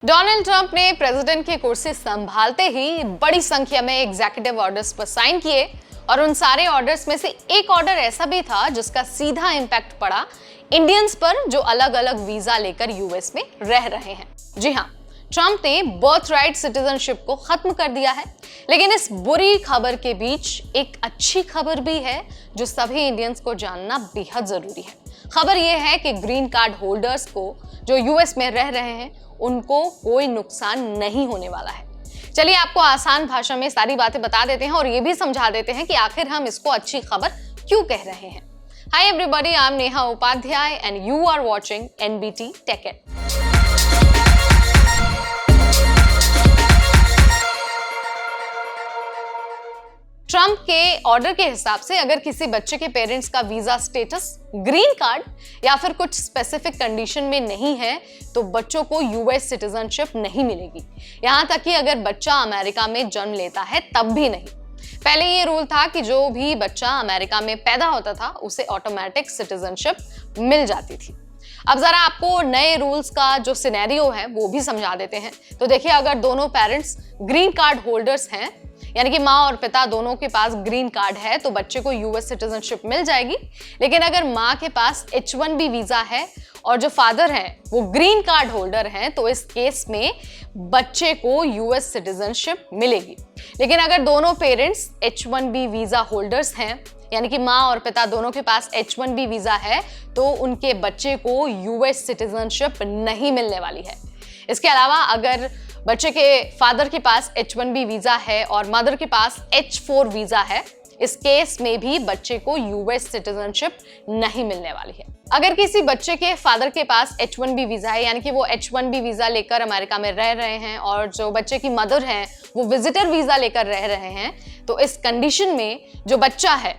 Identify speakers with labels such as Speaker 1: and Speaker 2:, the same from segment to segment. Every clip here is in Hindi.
Speaker 1: डोनाल्ड ट्रंप ने प्रेसिडेंट की कुर्सी संभालते ही बड़ी संख्या में एग्जीक्यूटिव ऑर्डर्स पर साइन किए और उन सारे ऑर्डर्स में से एक ऑर्डर ऐसा भी था जिसका सीधा इंपैक्ट पड़ा इंडियंस पर जो अलग अलग वीजा लेकर यूएस में रह रहे हैं। जी हाँ, ट्रंप ने बर्थ राइट सिटीजनशिप को खत्म कर दिया है। लेकिन इस बुरी खबर के बीच एक अच्छी खबर भी है जो सभी इंडियंस को जानना बेहद जरूरी है। खबर यह है कि ग्रीन कार्ड होल्डर्स को जो यूएस में रह रहे हैं उनको कोई नुकसान नहीं होने वाला है। चलिए आपको आसान भाषा में सारी बातें बता देते हैं और ये भी समझा देते हैं कि आखिर हम इसको अच्छी खबर क्यों कह रहे हैं। Hi everybody, I am Neha Upadhyay and you are watching NBT tech it. Trump के ऑर्डर के हिसाब से अगर किसी बच्चे के पेरेंट्स का वीजा स्टेटस ग्रीन कार्ड या फिर कुछ स्पेसिफिक कंडीशन में नहीं है तो बच्चों को यूएस सिटीजनशिप नहीं मिलेगी। यहां तक कि अगर बच्चा अमेरिका में जन्म लेता है तब भी नहीं। पहले ये रूल था कि जो भी बच्चा अमेरिका में पैदा होता था उसे ऑटोमेटिक सिटीजनशिप मिल जाती थी। अब जरा आपको नए रूल्स का जो सिनेरियो है वो भी समझा देते हैं। तो देखिए, अगर दोनों पेरेंट्स ग्रीन कार्ड होल्डर्स हैं, यानी कि माँ और पिता दोनों के पास ग्रीन कार्ड है, तो बच्चे को यूएस सिटीजनशिप मिल जाएगी। लेकिन अगर माँ के पास H1B वीजा है और जो फादर हैं वो ग्रीन कार्ड होल्डर हैं, तो इस केस में बच्चे को यूएस सिटीजनशिप मिलेगी। लेकिन अगर दोनों पेरेंट्स H1B वीजा होल्डर्स हैं, यानी कि माँ और पिता दोनों के पास H1B वीजा है, तो उनके बच्चे को यूएस सिटीजनशिप नहीं मिलने वाली है। इसके अलावा अगर बच्चे के फादर के पास H1B वीजा है और मदर के पास H4 वीजा है, इस केस में भी बच्चे को यूएस सिटीजनशिप नहीं मिलने वाली है। अगर किसी बच्चे के फादर के पास H1B वीजा है, यानी कि वो H1B वीजा लेकर अमेरिका में रह रहे हैं और जो बच्चे की मदर हैं वो विजिटर वीजा लेकर रह रहे हैं, तो इस कंडीशन में जो बच्चा है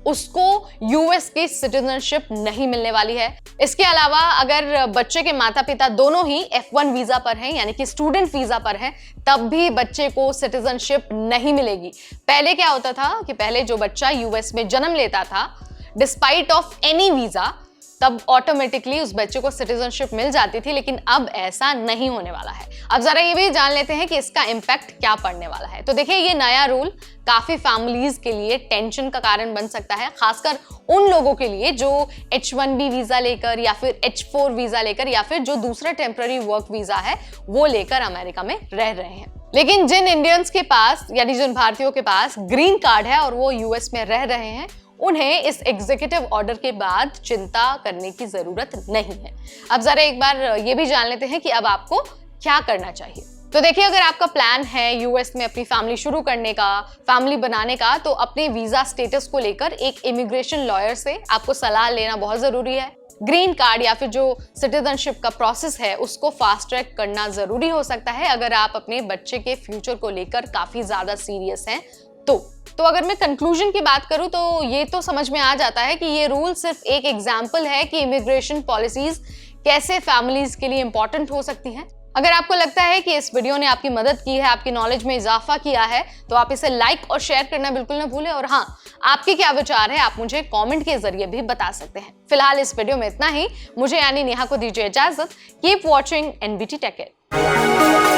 Speaker 1: उसको यूएस की सिटीजनशिप नहीं मिलने वाली है। इसके अलावा अगर बच्चे के माता पिता दोनों ही F1 वीजा पर हैं, यानी कि स्टूडेंट वीजा पर हैं, तब भी बच्चे को सिटीजनशिप नहीं मिलेगी। पहले क्या होता था कि पहले जो बच्चा यूएस में जन्म लेता था डिस्पाइट ऑफ एनी वीजा, तब ऑटोमेटिकली उस बच्चे को सिटीजनशिप मिल जाती थी। लेकिन अब ऐसा नहीं होने वाला है। अब जरा ये भी जान लेते हैं कि इसका इम्पैक्ट क्या पड़ने वाला है। तो देखिए, ये नया रूल काफी फैमिलीज के लिए टेंशन का कारण बन सकता है, खासकर उन लोगों के लिए जो H1B वीजा लेकर या फिर H4 वीजा लेकर या फिर जो दूसरा टेम्पररी वर्क वीजा है वो लेकर अमेरिका में रह रहे हैं। लेकिन जिन इंडियंस के पास, यानी जिन भारतीयों के पास ग्रीन कार्ड है और वो यूएस में रह रहे हैं, उन्हें इस एग्जीक्यूटिव ऑर्डर के बाद चिंता करने की जरूरत नहीं है। अब जरा एक बार ये भी जान लेते हैं कि अब आपको क्या करना चाहिए। तो देखिए, अगर आपका प्लान है यूएस में अपनी फैमिली शुरू करने का, फैमिली बनाने का, तो अपने वीजा स्टेटस को लेकर एक इमिग्रेशन लॉयर से आपको सलाह लेना बहुत जरूरी है। ग्रीन कार्ड या फिर जो सिटीजनशिप का प्रोसेस है उसको फास्ट ट्रैक करना जरूरी हो सकता है अगर आप अपने बच्चे के फ्यूचर को लेकर काफी ज्यादा सीरियस हैं। तो अगर मैं कंक्लूजन की बात करूं तो ये तो समझ में आ जाता है कि ये रूल सिर्फ एक एग्जाम्पल है कि इमिग्रेशन पॉलिसीज कैसे फैमिलीज के लिए इंपॉर्टेंट हो सकती हैं। अगर आपको लगता है कि इस वीडियो ने आपकी मदद की है, आपकी नॉलेज में इजाफा किया है, तो आप इसे लाइक और शेयर करना बिल्कुल ना भूलें। और हाँ, आपके क्या विचार है आप मुझे कमेंट के जरिए भी बता सकते हैं। फिलहाल इस वीडियो में इतना ही। मुझे यानी नेहा को दीजिए इजाजत। Keep watching NBT tech it.